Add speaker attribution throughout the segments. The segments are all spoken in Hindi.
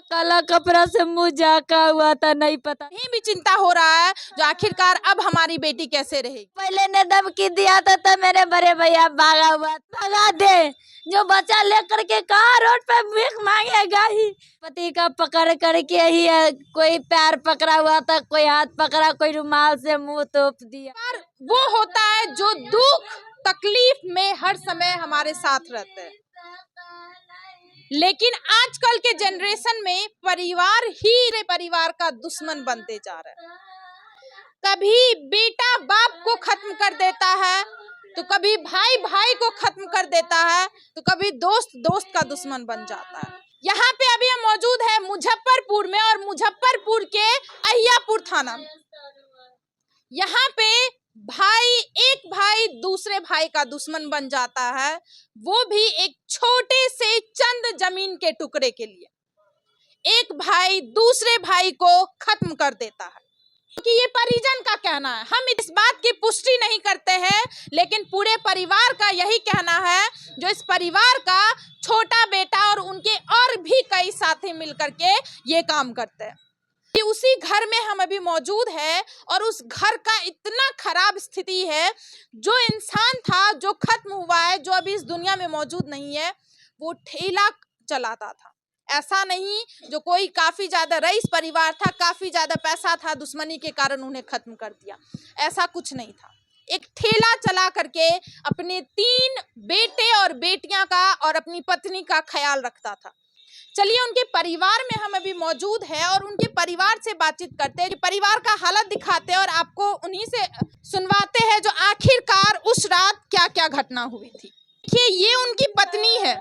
Speaker 1: काला कपड़ा से मुंह झाका हुआ था, नहीं पता।
Speaker 2: नहीं भी चिंता हो रहा है जो आखिरकार अब हमारी बेटी कैसे रहेगी।
Speaker 1: पहले ने धमकी दिया था तो मेरे बड़े भैया भागा हुआ, भगा दे, जो बच्चा लेकर के कहाँ रोड पे भीख मांगेगा ही। पति का पकड़ करके ही है, कोई पैर पकड़ा हुआ था, कोई हाथ पकड़ा, कोई रुमाल से मुंह तोप दिया।
Speaker 2: पर वो होता है जो दुख तकलीफ में हर समय हमारे साथ रहते हैं, लेकिन आजकल के जनरेशन में परिवार ही परिवार का दुश्मन बनते जा रहा है। कभी बेटा बाप को खत्म कर देता है, तो कभी भाई भाई को खत्म कर देता है, तो कभी दोस्त दोस्त का दुश्मन बन जाता है। यहाँ पे अभी हम मौजूद है मुजफ्फरपुर में, और मुजफ्फरपुर के अहियापुर थाना में। यहाँ पे एक भाई दूसरे भाई का दुश्मन बन जाता है, वो भी एक छोटे से चंद जमीन के टुकड़े के लिए। एक भाई दूसरे भाई को खत्म कर देता है, क्योंकि ये परिजन का कहना है। हम इस बात की पुष्टि नहीं करते हैं, लेकिन पूरे परिवार का यही कहना है, जो इस परिवार का छोटा बेटा और उनके और भी कई साथी मिलकर के ये काम करते हैं। उसी घर में हम अभी मौजूद है, और उस घर का इतना खराब स्थिति है। जो इंसान था, जो खत्म हुआ है, जो अभी इस दुनिया में मौजूद नहीं है, वो ठेला चलाता था। ऐसा नहीं जो कोई काफी ज्यादा रईस परिवार था, काफी ज्यादा पैसा था, दुश्मनी के कारण उन्हें खत्म कर दिया, ऐसा कुछ नहीं था। एक ठेला चला करके अपने 3 बेटे और बेटियां का और अपनी पत्नी का ख्याल रखता था। चलिए उनके परिवार में हम अभी मौजूद है, और उनके परिवार से बातचीत करते हैं, परिवार का हालत दिखाते हैं, और आपको उन्हीं से सुनवाते हैं जो आखिरकार उस रात क्या क्या घटना हुई थी। देखिए, ये उनकी पत्नी है,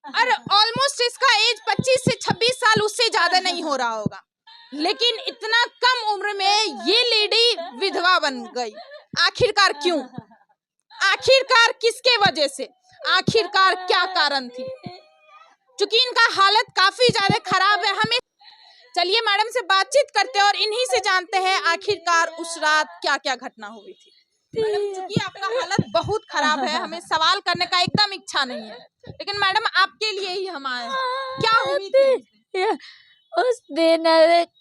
Speaker 2: और ऑलमोस्ट इसका एज 25 से 26 साल, उससे ज्यादा नहीं हो रहा होगा, लेकिन इतना कम उम्र में ये लेडी विधवा बन गई। आखिरकार क्यों? आखिरकार किसके वजह से? आखिरकार क्या कारण थी? क्योंकि इनका हालत काफी ज्यादा खराब है। हमें चलिए मैडम से बातचीत करते हैं, और इन्हीं से जानते हैं आखिरकार उस रात क्या क्या घटना हुई थी। मैडम, चूंकि आपका हालत बहुत खराब है, हमें सवाल करने का एकदम इच्छा नहीं है, लेकिन मैडम आपके लिए ही हम आए हैं। क्या हुई थी
Speaker 1: उस दिन?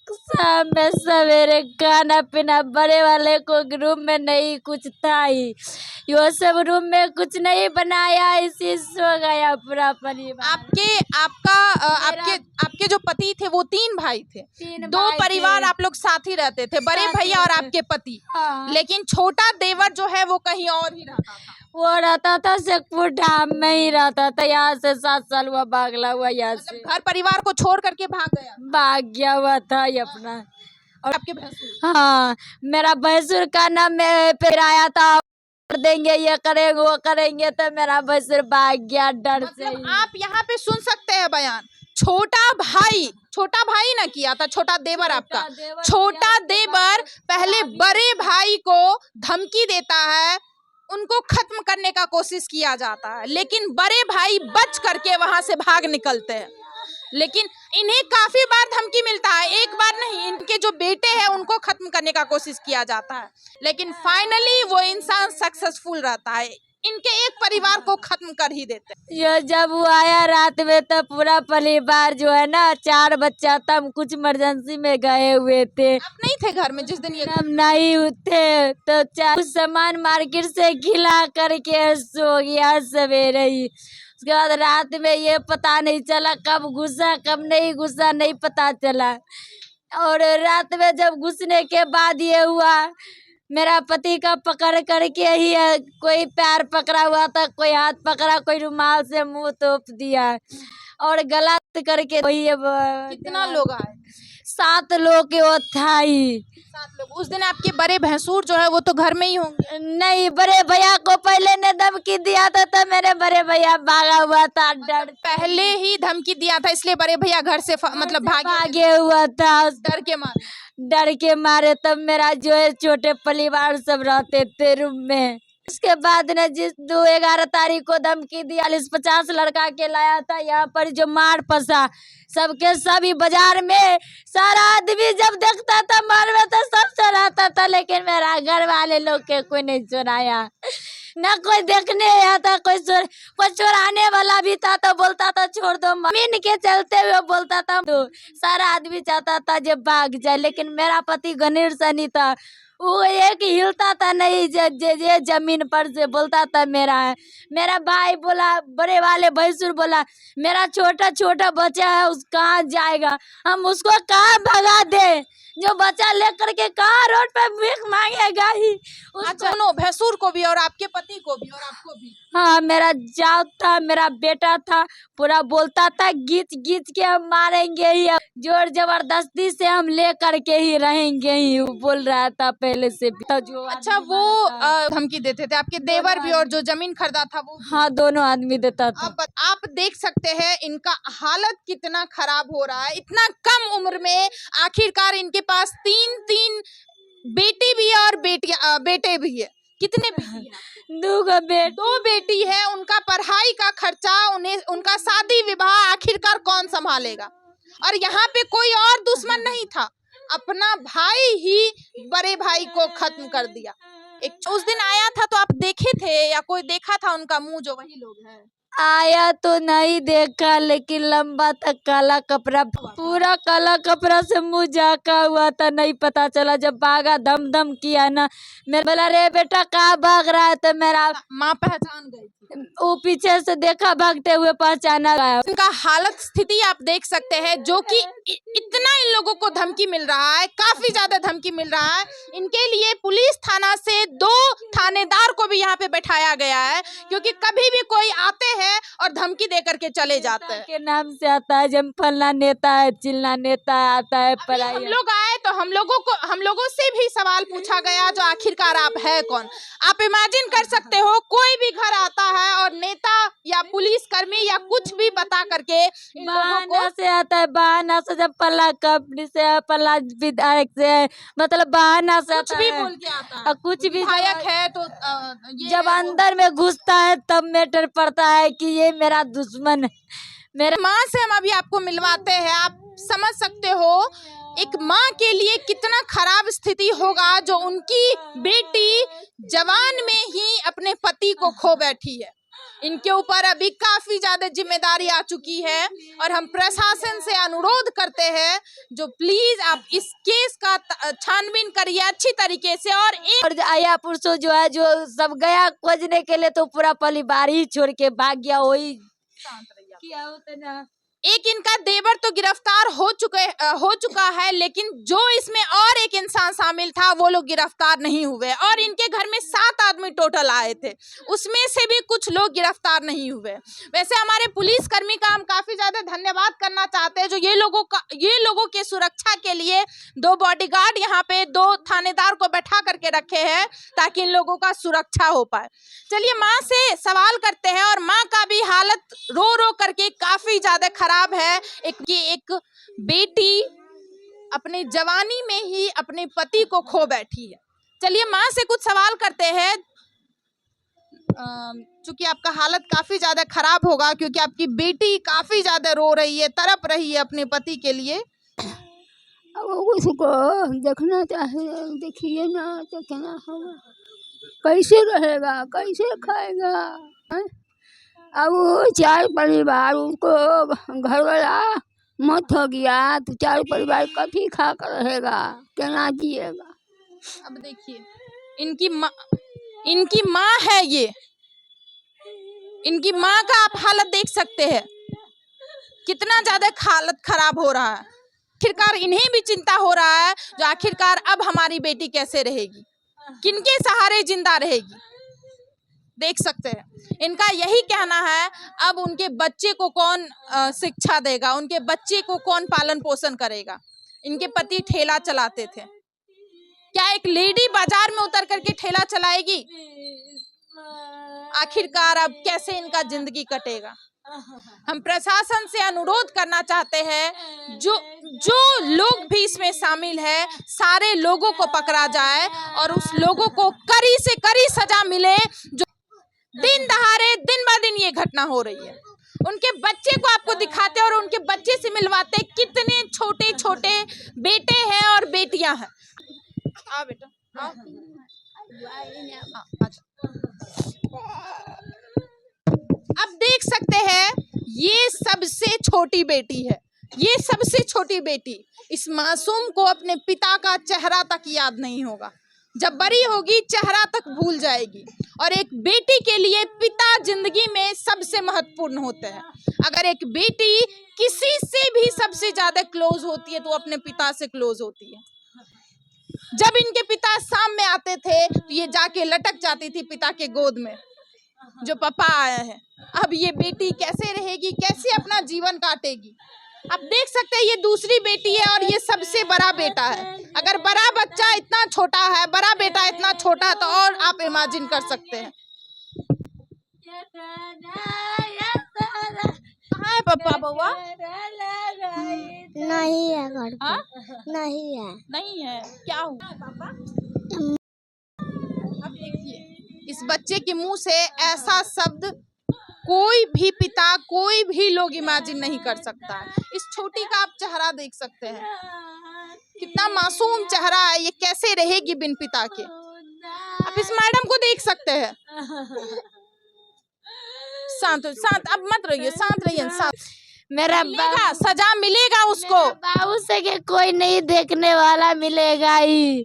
Speaker 1: शाम में सवेरे खाना पीना, बड़े वाले को रूम में नहीं कुछ था ही, यो सब रूम में कुछ नहीं बनाया, इसी सो गया पूरा परिवार।
Speaker 2: आपके जो पति थे वो 3 भाई थे, 2 परिवार आप लोग साथ ही रहते थे, बड़े भैया और आपके पति।
Speaker 1: हाँ।
Speaker 2: लेकिन छोटा देवर जो है वो कहीं और ही रहता था।
Speaker 1: वो रहता था शेखपुर धाम में ही रहता था, यहाँ से 7 साल हुआ भागला हुआ, यहाँ से
Speaker 2: घर परिवार को छोड़ करके भाग
Speaker 1: गया हुआ था ये अपना।
Speaker 2: और आपके भैंसुर?
Speaker 1: हाँ, मेरा भैंसुर का नाम फिर आया था, कर देंगे, ये करेंगे, वो करेंगे, तो मेरा भैंसुर भाग गया डर से।
Speaker 2: आप यहाँ पे सुन सकते हैं बयान। छोटा भाई ना किया था, छोटा देवर आपका, छोटा देवर पहले बड़े भाई को धमकी देता है, उनको खत्म करने का कोशिश किया जाता है, लेकिन बड़े भाई बच करके वहां से भाग निकलते हैं। लेकिन इन्हें काफी बार धमकी मिलता है, एक बार नहीं, इनके जो बेटे हैं उनको खत्म करने का कोशिश किया जाता है, लेकिन फाइनली वो इंसान सक्सेसफुल रहता है, इनके एक परिवार को खत्म कर ही देते हैं।
Speaker 1: ये जब वो आया रात में, तो पूरा परिवार जो है ना, 4 बच्चा था, हम कुछ इमरजेंसी में गए हुए थे।
Speaker 2: आप नहीं थे घर में जिस दिन ये?
Speaker 1: हम नहीं थे, तो 4 सामान मार्केट से खिला करके सो गया सवेरे ही। उसके बाद रात में ये पता नहीं चला कब घुसा कब नहीं घुसा, नहीं पता चला। और रात में जब घुसने के बाद ये हुआ, मेरा पति का पकड़ करके ही है, कोई पैर पकड़ा हुआ था, कोई हाथ पकड़ा, कोई रुमाल से मुंह तोप दिया, और गला करके वही।
Speaker 2: कितना लोग आए?
Speaker 1: 7 लोग वो था ही।
Speaker 2: 7 लोग। उस दिन आपके बड़े भैंसुर जो है वो तो घर में ही होंगे?
Speaker 1: नहीं, बड़े भैया को पहले ने धमकी दिया था, तो मेरे बड़े भैया भागा हुआ था डर।
Speaker 2: पहले ही धमकी दिया था, इसलिए बड़े भैया घर से मतलब
Speaker 1: भागे हुआ था
Speaker 2: डर के मारे।
Speaker 1: तब मेरा जो है छोटे परिवार सब रहते थे रूम में। उसके बाद ने जिस 11 तारीख को धमकी दिया, 40-50 लड़का के लाया था यहाँ पर, जो मार फंसा सबके सभी बाजार में। सारा आदमी जब देखता था मार में तो सब चढ़ाता था, लेकिन मेरा घर वाले लोग के कोई नहीं चुराया। ना कोई देखने आता, कोई चुराने वाला भी था तो बोलता था छोड़ दो। जमीन के चलते हुए बोलता था, तो सारा आदमी चाहता था जब भाग जाए, लेकिन मेरा पति गणेश सनी था, वो एक हिलता था नहीं, जे जमीन पर से बोलता था मेरा है। मेरा भाई बोला, बड़े वाले भैंसुर बोला, मेरा छोटा छोटा बच्चा है, उस कहाँ जाएगा, हम उसको कहाँ भगा दे, जो बच्चा लेकर के कहाँ रोड पे भीख मांगेगा ही।
Speaker 2: अच्छा, दोनों भैंसुर को भी और आपके पति को भी और आपको भी?
Speaker 1: हाँ, मेरा जात था, मेरा बेटा था, पूरा बोलता था गीच गीच के हम मारेंगे ही, जोर जबरदस्ती से हम ले करके ही रहेंगे ही, वो बोल रहा था पहले से भी। तो जो
Speaker 2: अच्छा, वो धमकी देते थे आपके देवर भी और जो जमीन खरीदा था वो?
Speaker 1: हाँ, दोनों आदमी देता था।
Speaker 2: अब आप देख सकते हैं इनका हालत कितना खराब हो रहा है। इतना कम उम्र में आखिरकार इनके पास तीन बेटी भी है और बेटे भी है। कितने बेटी है? दो बेटी है। उनका पढ़ाई का खर्चा, उनका शादी विवाह आखिरकार कौन संभालेगा? और यहाँ पे कोई और दुश्मन नहीं था, अपना भाई ही बड़े भाई को खत्म कर दिया। एक उस दिन आया था तो आप देखे थे या कोई देखा था उनका मुंह? जो वही लोग हैं।
Speaker 1: आया तो नहीं देखा, लेकिन लंबा तक काला कपड़ा, पूरा काला कपड़ा से मुंह झाका हुआ था, नहीं पता चला। जब भागा दम दम किया ना, मेरा बोला रे बेटा कहाँ भाग रहा है, तो मेरा
Speaker 2: माँ पहचान गई थी।
Speaker 1: वो पीछे से देखा भागते हुए, पहचाना गया।
Speaker 2: इनका हालत स्थिति आप देख सकते हैं, जो कि इतना इन लोगों को धमकी मिल रहा है, काफी ज्यादा धमकी मिल रहा है। इनके लिए पुलिस थाना से 2 थानेदार को भी यहाँ पे बैठाया गया है, क्योंकि कभी भी कोई आते हैं और धमकी दे करके चले जाते हैं।
Speaker 1: के नाम से आता है, जब फलना नेता है, चिल्ला नेता आता है।
Speaker 2: अभी हम लोग आए तो हम लोगों से भी सवाल पूछा गया, जो आखिरकार आप है कौन? आप इमेजिन कर सकते हो, कोई भी घर आता है और नेता या पुलिस कर्मी या कुछ भी बता करके इन लोगों को
Speaker 1: से आता है, बहाना से, जब पल्ला कंपनी से, पल्ला विधायक से, मतलब बहाना से
Speaker 2: कुछ भी बोल के आता है।
Speaker 1: कुछ भी
Speaker 2: विधायक है तो
Speaker 1: जब अंदर में घुसता है तब मैटर पड़ता है कि ये मेरा दुश्मन है। मेरा
Speaker 2: माँ से हम अभी आपको मिलवाते हैं। आप समझ सकते हो एक माँ के लिए कितना खराब स्थिति होगा, जो उनकी बेटी जवान में ही अपने पति को खो बैठी है। इनके ऊपर अभी काफी ज्यादा जिम्मेदारी आ चुकी है, और हम प्रशासन से अनुरोध करते हैं, जो प्लीज आप इस केस का छानबीन करिए अच्छी तरीके से। और
Speaker 1: आया पुरुषों जो है, जो सब गया खोजने के लिए, तो पूरा परिवार ही छोड़ के भाग गया। वही क्या होता ना,
Speaker 2: एक इनका देवर तो गिरफ्तार हो चुका है, लेकिन जो इसमें और एक इंसान शामिल था वो लोग गिरफ्तार नहीं हुए। और इनके घर में 7 आदमी टोटल आए थे, उसमें से भी कुछ लोग गिरफ्तार नहीं हुए। वैसे हमारे पुलिस कर्मी का हम काफी ज्यादा धन्यवाद करना चाहते हैं, जो ये लोगों के सुरक्षा के लिए 2 बॉडीगार्ड यहाँ पे 2 थानेदार को बैठा करके रखे हैं, ताकि इन लोगों का सुरक्षा हो पाए। चलिए माँ से सवाल करते हैं, और माँ का भी हालत रो रो करके काफी ज्यादा खराब है। एक बेटी अपनी जवानी में ही अपने पति को खो बैठी है। चलिए माँ से कुछ सवाल करते हैं। चूंकि आपका हालत काफी ज्यादा खराब होगा, क्योंकि आपकी बेटी काफी ज्यादा रो रही है, तड़प रही है अपने पति के लिए।
Speaker 3: अब उसको देखना चाहिए, देखिए ना तो क्या होगा, कैसे रहेगा, कैसे खाएगा, है? अब वो 4 परिवार, उनको घर वाला मत हो गया तो 4 परिवार कथी खा कर रहेगा, क्या जिएगा?
Speaker 2: अब देखिए इनकी माँ है ये, इनकी माँ का आप हालत देख सकते हैं, कितना ज्यादा हालत खराब हो रहा है। आखिरकार इन्हें भी चिंता हो रहा है, जो आखिरकार अब हमारी बेटी कैसे रहेगी, किनके सहारे जिंदा रहेगी। देख सकते हैं इनका यही कहना है, अब उनके बच्चे को कौन शिक्षा देगा, उनके बच्चे को कौन पालन पोषण करेगा। इनके पति ठेला चलाते थे, क्या एक लेडी बाजार में उतर करके ठेला चलाएगी? आखिरकार अब कैसे इनका जिंदगी कटेगा। हम प्रशासन से अनुरोध करना चाहते हैं, जो लोग भी इसमें शामिल है, सारे लोगों को पकड़ा जाए और उस लोगों को कड़ी से कड़ी सजा मिले। जो दिन दहाड़े दिन ब दिन ये घटना हो रही है। उनके बच्चे को आपको दिखाते और उनके बच्चे से मिलवाते, कितने छोटे छोटे बेटे हैं और बेटियां हैं। आ बेटा, आ। अच्छा। अब देख सकते हैं ये सबसे छोटी बेटी है, ये सबसे छोटी बेटी। इस मासूम को अपने पिता का चेहरा तक याद नहीं होगा, जब बड़ी होगी चेहरा तक भूल जाएगी। और एक बेटी के लिए पिता जिंदगी में सबसे महत्वपूर्ण होते हैं। अगर एक बेटी किसी से भी सबसे ज्यादा क्लोज होती है तो अपने पिता से क्लोज होती है। जब इनके पिता शाम में आते थे तो ये जाके लटक जाती थी पिता के गोद में, जो पापा आया है। अब ये बेटी कैसे रहेगी, कैसे अपना जीवन काटेगी। आप देख सकते हैं ये दूसरी बेटी है और ये सबसे बड़ा बेटा है। अगर बड़ा बच्चा इतना छोटा है, बड़ा बेटा इतना छोटा है, तो और आप इमेजिन कर सकते हैं। कहाँ है पापा बउआ?
Speaker 3: नहीं है घर पे।
Speaker 2: हाँ?
Speaker 3: नहीं है।
Speaker 2: नहीं है, क्या हुआ पापा? अब देखिए इस बच्चे के मुंह से ऐसा शब्द कोई भी पिता, कोई भी लोग इमेजिन नहीं कर सकता है। इस छोटी का आप चेहरा देख सकते हैं, कितना मासूम चेहरा है। ये कैसे रहेगी बिन पिता के। आप इस मैडम को देख सकते हैं। शांत शांत, अब मत रहिए, शांत रहिए, शांत।
Speaker 1: मेरा
Speaker 2: मिलेगा, सजा मिलेगा उसको।
Speaker 1: बाबू से के कोई नहीं देखने वाला मिलेगा ही।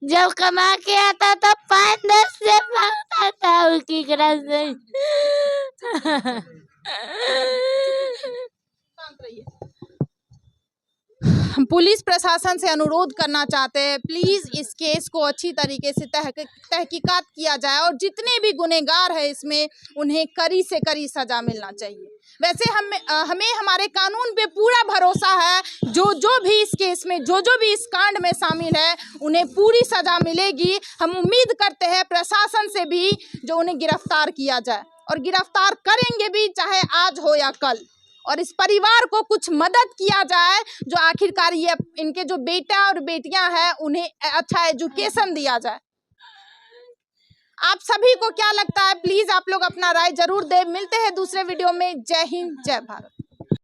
Speaker 1: जब कमा के आता था 5-10 से मांगता था उसकी तरह से।
Speaker 2: शांत रहिए। हम पुलिस प्रशासन से अनुरोध करना चाहते हैं, प्लीज इस केस को अच्छी तरीके से तहकीकात किया जाए और जितने भी गुनहगार है इसमें उन्हें कड़ी से कड़ी सजा मिलना चाहिए। वैसे हमें हमारे कानून पे पूरा भरोसा है। जो भी इस केस में, जो भी इस कांड में शामिल है उन्हें पूरी सजा मिलेगी। हम उम्मीद करते हैं प्रशासन से भी जो उन्हें गिरफ्तार किया जाए, और गिरफ्तार करेंगे भी, चाहे आज हो या कल। और इस परिवार को कुछ मदद किया जाए, जो आखिरकार ये इनके जो बेटा और बेटियां हैं उन्हें अच्छा एजुकेशन दिया जाए। आप सभी को क्या लगता है, प्लीज आप लोग अपना राय जरूर दें। मिलते हैं दूसरे वीडियो में। जय हिंद, जय भारत।